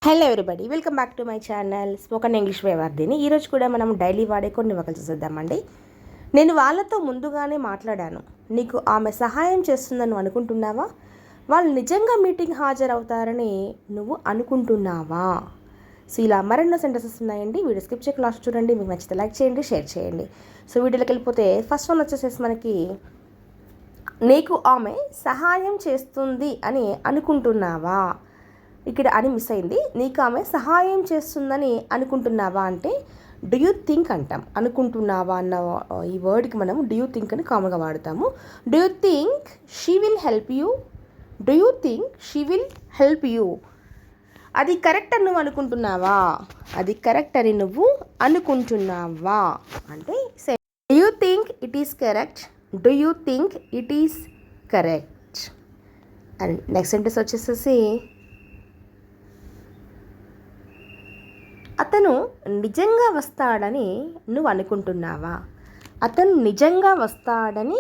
Hello everybody, welcome back to my channel spoken English by Vardhini. ఈరోజు కూడా మనం daily వాడే కొన్ని వాక్యాలు చూద్దామండి. నేను వాళ్ళతో ముందుగానే మాట్లాడాను. నీకు ఆమె సహాయం చేస్తుందని నువ్వు అనుకుంటున్నావా? వాళ్ళు నిజంగా మీటింగ్ హాజరవుతారని నువ్వు అనుకుంటున్నావా? సో ఇలా మరెన్నో సెంటెన్సెస్ ఉన్నాయండి. వీడియో స్కిప్ చేయకుండా లాస్ట్ చూడండి. మీకు నచ్చితే లైక్ చేయండి, షేర్ చేయండి. సో వీడియోలోకి వెళ్ళిపోతే ఫస్ట్ వన్ వచ్చేసేసి మనకి, నీకు ఆమె సహాయం చేస్తుంది అని అనుకుంటున్నావా? ఇక్కడ అని మిస్ అయింది. నీకు ఆమె సహాయం చేస్తుందని అనుకుంటున్నావా అంటే డూ యూ థింక్ అంటాం. అనుకుంటున్నావా అన్న ఈ వర్డ్కి మనం డూ యూ థింక్ అని కామన్గా వాడతాము. Do you think she will help you? Do you think she will help you? అది కరెక్ట్ అని నువ్వు అనుకుంటున్నావా? అది కరెక్ట్ అని నువ్వు అనుకుంటున్నావా అంటే do you think it is correct? Do you think it is correct? And next sentence వచ్చేసేసి, అతను నిజంగా వస్తాడని నువ్వు అనుకుంటున్నావా? అతను నిజంగా వస్తాడని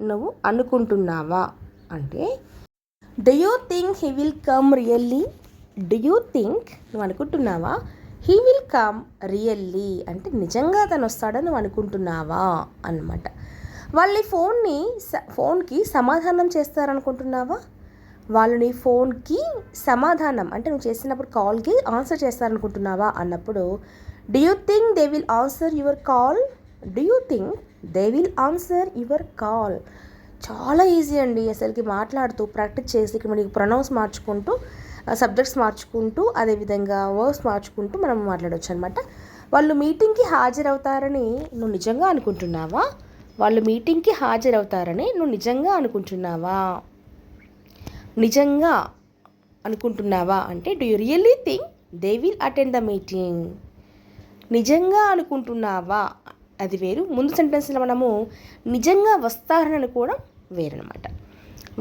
నువ్వు అనుకుంటున్నావా అంటే do you think he will come really? Do you think నువ్వు అనుకుంటున్నావా హీ విల్ కమ్ రియల్లీ అంటే నిజంగా అతను వస్తాడని నువ్వు అనుకుంటున్నావా అన్నమాట. వాళ్ళు ఫోన్కి సమాధానం చేస్తారనుకుంటున్నావా? వాళ్ళు నీ ఫోన్కి సమాధానం అంటే నువ్వు చేసినప్పుడు కాల్కి ఆన్సర్ చేస్తారనుకుంటున్నావా అన్నప్పుడు do you think they will answer your call? Do you think they will answer your call? చాలా ఈజీ అండి. అసలుకి మాట్లాడుతూ ప్రాక్టీస్ చేసి ఇక్కడ మనకి ప్రొనౌన్స్ మార్చుకుంటూ, సబ్జెక్ట్స్ మార్చుకుంటూ, అదేవిధంగా వర్డ్స్ మార్చుకుంటూ మనం మాట్లాడవచ్చు అనమాట. వాళ్ళు మీటింగ్కి హాజరవుతారని నువ్వు నిజంగా అనుకుంటున్నావా? వాళ్ళు మీటింగ్కి హాజరవుతారని నువ్వు నిజంగా అనుకుంటున్నావా? నిజంగా అనుకుంటున్నావా అంటే do you really think they will attend the meeting? నిజంగా అనుకుంటున్నావా అది వేరు. ముందు సెంటెన్స్లో మనము నిజంగా వస్తారని అనుకోవడం వేరనమాట.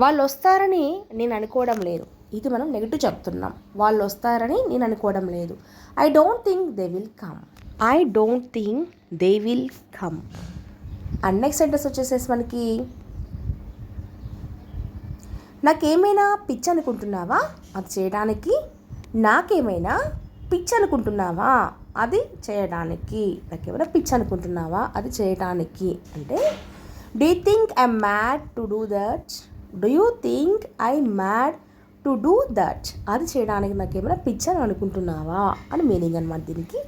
వాళ్ళు వస్తారని నేను అనుకోవడం లేదు, ఇది మనం నెగిటివ్ చెప్తున్నాం. వాళ్ళు వస్తారని నేను అనుకోవడం లేదు. I don't think they will come. I don't think they will come. And next sentence వచ్చేసేసి మనకి, నాకేమైనా పిచ్చి అనుకుంటున్నావా అది చేయడానికి? నాకేమైనా పిచ్చి అనుకుంటున్నావా అది చేయడానికి? నాకేమైనా పిచ్చి అనుకుంటున్నావా అది చేయడానికి అంటే do you think I mad to do that? Do you think I mad to do that? అది చేయడానికి నాకేమైనా పిచ్చి అని అనుకుంటున్నావా అని మీనింగ్ అనమాట దీనికి.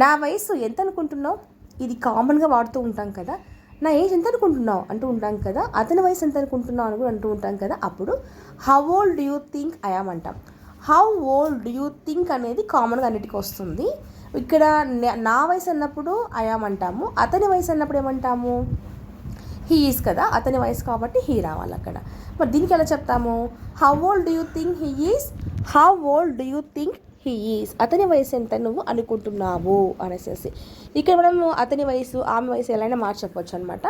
నా వయసు ఎంత అనుకుంటున్నావు? ఇది కామన్గా వాడుతూ ఉంటాం కదా. నా ఏజ్ ఎంత అనుకుంటున్నావు అంటూ ఉంటాం కదా. అతని వయసు ఎంత అనుకుంటున్నావు అని కూడా అంటూ ఉంటాం కదా. అప్పుడు how old do you think I am అంటాం. How old do you think అనేది కామన్గా అన్నిటికీ వస్తుంది. ఇక్కడ నా వయసు అన్నప్పుడు ఐ యామ్ అంటాము. అతని వయసు అన్నప్పుడు ఏమంటాము? హీ ఈజ్ కదా, అతని వయసు కాబట్టి హీ రావాలి అక్కడ. మరి దీనికి ఎలా చెప్తాము? How old do you think he is? How old do you think he is? అతని వయసు ఎంత నువ్వు అనుకుంటున్నావు అనేసి ఇక్కడ మనము అతని వయసు, ఆమె వయసు ఎలా అయినా మార్చకపోవచ్చు అనమాట.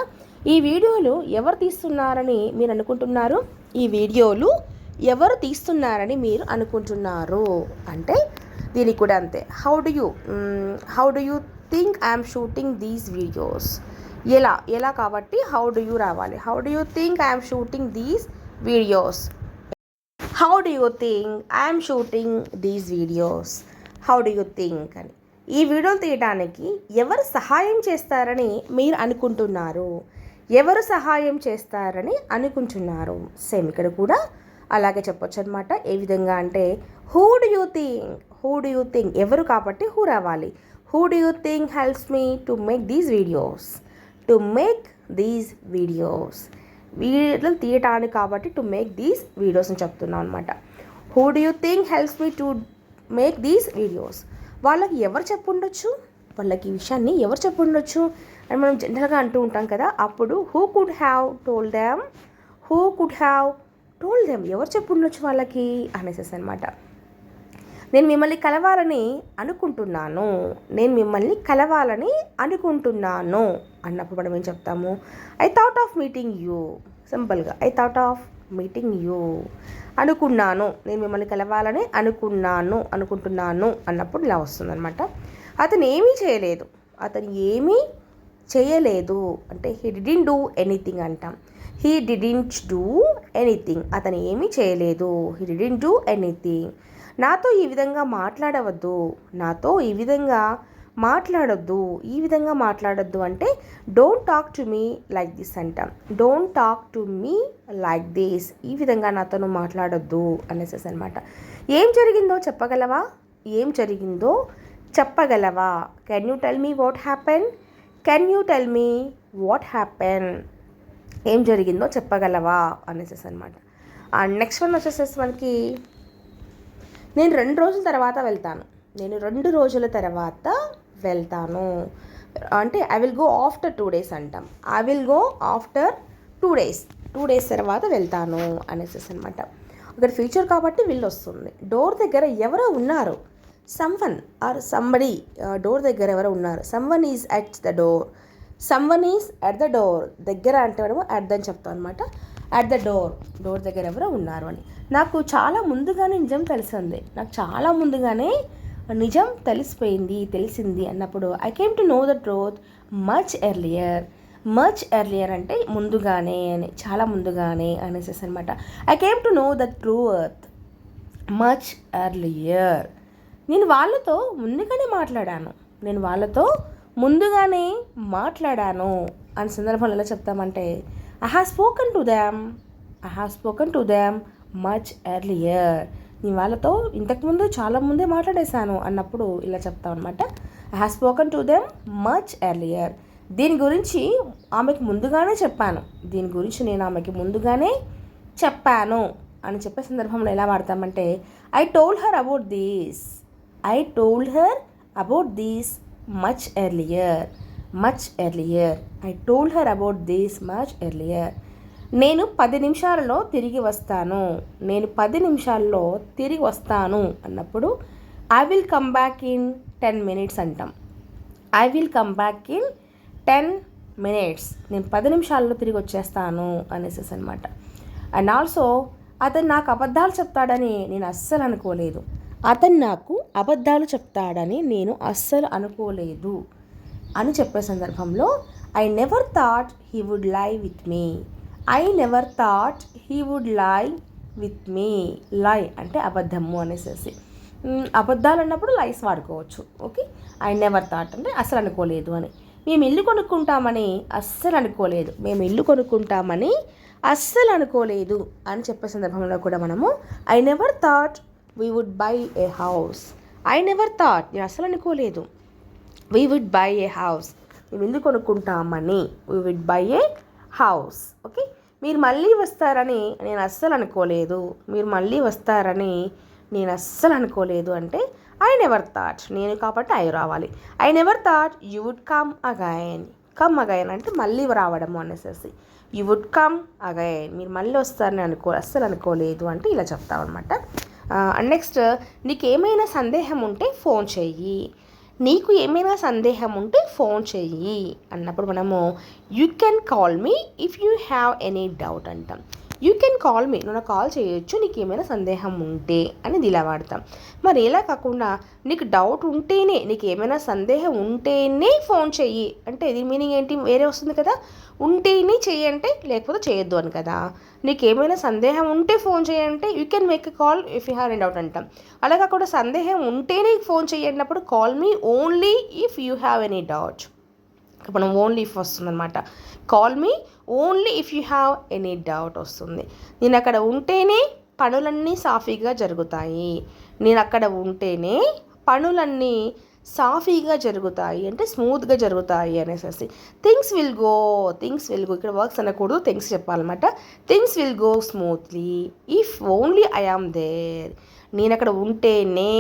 ఈ వీడియోలు ఎవరు తీస్తున్నారని మీరు అనుకుంటున్నారు? ఈ వీడియోలు ఎవరు తీస్తున్నారని మీరు అనుకుంటున్నారు అంటే దీనికి కూడా అంతే. How do you think I'm shooting these videos? ఎలా కాబట్టి హౌ డు యూ రావాలి. How do you think I'm shooting these videos? How do you think I'm shooting these videos? How do you think అని. ఈ వీడియోలు తీయడానికి ఎవరు సహాయం చేస్తారని మీరు అనుకుంటున్నారు? ఎవరు సహాయం చేస్తారని అనుకుంటున్నారు? సేమ్ ఇక్కడ కూడా అలాగే చెప్పొచ్చు అనమాట. ఏ విధంగా అంటే who do you think? Who do you think ఎవరు కాబట్టి హూ రావాలి. Who do you think helps me to make these videos? To make these videos, వీడియోలు తీయటానికి కాబట్టి టు మేక్ దీస్ వీడియోస్ అని చెప్తున్నాం అనమాట. Who do you think helps me to make these videos? వాళ్ళకి ఎవరు చెప్పుండొచ్చు? వాళ్ళకి ఈ విషయాన్ని ఎవరు చెప్పుండొచ్చు అని మనం జనరల్గా అంటూ ఉంటాం కదా. అప్పుడు who could have told them? Who could have told them? ఎవరు చెప్పుండొచ్చు వాళ్ళకి అనేసి అనమాట. నేను మిమ్మల్ని కలవాలని అనుకుంటున్నాను. నేను మిమ్మల్ని కలవాలని అనుకుంటున్నాను అన్నప్పుడు మనం ఏం చెప్తాము? I thought of meeting you. సింపుల్గా I thought of meeting you. అనుకున్నాను, నేను మిమ్మల్ని కలవాలని అనుకుంటున్నాను అన్నప్పుడు ఇలా వస్తుందన్నమాట. అతను ఏమీ చేయలేదు అంటే హీ డిడ్ంట్ డూ ఎనీథింగ్ అంటాం. హీ డిడ్ంట్ డూ ఎనీథింగ్, అతను ఏమీ చేయలేదు. He didn't do anything. నాతో ఈ విధంగా మాట్లాడవద్దు, నాతో ఈ విధంగా మాట్లాడొద్దు, ఈ విధంగా మాట్లాడొద్దు అంటే don't talk to me like this అంటాం. Don't talk to me like this, ఈ విధంగా నాతో మాట్లాడొద్దు అనేసి అనమాట. ఏం జరిగిందో చెప్పగలవా, ఏం జరిగిందో చెప్పగలవా. Can you tell me what happen, can you tell me what happen, ఏం జరిగిందో చెప్పగలవా అనేసి అనమాట. అండ్ నెక్స్ట్ వన్ వచ్చేసేసి మనకి నేను 2 రోజుల తర్వాత వెళ్తాను, నేను 2 రోజుల తర్వాత వెళ్తాను అంటే I will go after 2 days అంటాం. I will go after 2 days, 2 days తర్వాత వెళ్తాను అనేసి అనమాట. అక్కడ ఫ్యూచర్ కాబట్టి విల్ వస్తుంది. డోర్ దగ్గర ఎవరో ఉన్నారు, సమ్వన్ ఆర్ సంబడి, డోర్ దగ్గర ఎవరో ఉన్నారు. Someone is at the door, someone is at the door, దగ్గర అంటే మనము అట్ అని చెప్తాం అనమాట. అట్ ద డోర్, డోర్ దగ్గర ఎవరో ఉన్నారు అని. నాకు చాలా ముందుగానే నిజం తెలిసింది, నాకు చాలా ముందుగానే నిజం తెలిసింది అన్నప్పుడు I came to know the truth much earlier. Much earlier అంటే ముందుగానే అని, చాలా ముందుగానే అనేసి అనమాట. I came to know the truth much earlier. నేను వాళ్ళతో ముందుగానే మాట్లాడాను, నేను వాళ్ళతో ముందుగానే మాట్లాడాను అనే సందర్భంలో ఎలా చెప్తామంటే I have spoken to them much earlier. నేను వాళ్ళతో ఇంతకుముందు చాలా ముందే మాట్లాడేశాను అన్నప్పుడు ఇలా చెప్తాం అనమాట. I have spoken to them much earlier. దీని గురించి ఆమెకు ముందుగానే చెప్పాను, దీని గురించి నేను ఆమెకి ముందుగానే చెప్పాను అని చెప్పే సందర్భంలో ఎలా వాడతామంటే I told her about these much earlier. I told her about these much earlier. నేను 10 నిమిషాలలో తిరిగి వస్తాను అన్నప్పుడు I will come back in 10 minutes అంటాం. I will come back in 10 minutes. నేను 10 నిమిషాల్లో తిరిగి వచ్చేస్తాను అనేసి అనమాట. అండ్ ఆల్సో అతను నాకు అబద్ధాలు చెప్తాడని నేను అస్సలు అనుకోలేదు అని చెప్పే సందర్భంలో I never thought he would lie with me. Lie అంటే అబద్ధము అనేసి, అబద్ధాలు అన్నప్పుడు లైస్ వాడుకోవచ్చు. ఓకే, ఐ నెవర్ థాట్ అంటే అస్సలు అనుకోలేదు అని. మేము ఇల్లు కొనుక్కుంటామని అస్సలు అనుకోలేదు అని చెప్పే సందర్భంలో కూడా మనము I never thought we would buy a house. నేను అస్సలు అనుకోలేదు. We would buy a house, మేము ఇల్లు కొనుక్కుంటామని. We would buy a house. Okay, మీరు మళ్ళీ వస్తారని నేను అస్సలు అనుకోలేదు అంటే ఐ నెవర్ థాట్, నేను కాబట్టి ఐ రావాలి. I never thought you would come again. అంటే మళ్ళీ రావడము అనేసి. యూ వుడ్ కమ్ అగైన్, మీరు మళ్ళీ వస్తారని అస్సలు అనుకోలేదు అంటే ఇలా చెప్తాం అనమాట. అండ్ నెక్స్ట్, నీకు ఏమైనా సందేహం ఉంటే ఫోన్ చెయ్యి అన్నప్పుడు మనము you can call me if you have any doubt అంటాం. యూ కెన్ కాల్ మీ, నువ్వు కాల్ చేయొచ్చు నీకు ఏమైనా సందేహం ఉంటే అనేది ఇలా వాడతాం. మరి ఎలా కాకుండా నీకు డౌట్ ఉంటేనే, నీకు ఏమైనా సందేహం ఉంటేనే ఫోన్ చెయ్యి అంటే ఇది మీనింగ్ ఏంటి, వేరే వస్తుంది కదా. ఉంటేనే చెయ్యి అంటే లేకపోతే చేయొద్దు అని కదా. నీకు ఏమైనా సందేహం ఉంటే ఫోన్ చేయంటే you can make a call if you have any doubt అంటాం. అలా కాకుండా సందేహం ఉంటేనే ఫోన్ చేయన్నప్పుడు call me only if you have any doubt. మనం ఓన్లీ ఇఫ్ వస్తుందన్నమాట. Call me only if you have any doubt వస్తుంది. నేను అక్కడ ఉంటేనే పనులన్నీ సాఫీగా జరుగుతాయి. అంటే స్మూత్గా జరుగుతాయి అనేసి. థింగ్స్ విల్ గో, ఇక్కడ వర్క్స్ అనకూడదు, థింగ్స్ చెప్పాలన్నమాట. Things will go smoothly if only I am there. నేను అక్కడ ఉంటేనే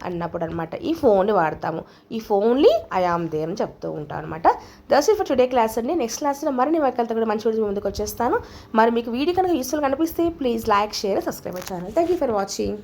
అన్నప్పుడు అనమాట ఈ ఫోన్ని వాడతాము. ఈ ఓన్లీ ఐ ఆమ్ దేర్ అని చెప్తూ ఉంటాను అనమాట. That's it for today class అండి. నెక్స్ట్ క్లాస్లో మరిన్ని వాక్యాలతో కూడా మంచి వీడియో ముందుకు వచ్చేస్తాను. మరి మీకు వీడియో కనుక యూస్ఫుల్గా అనిపిస్తే please like, share, subscribe my channel. Thank you for watching.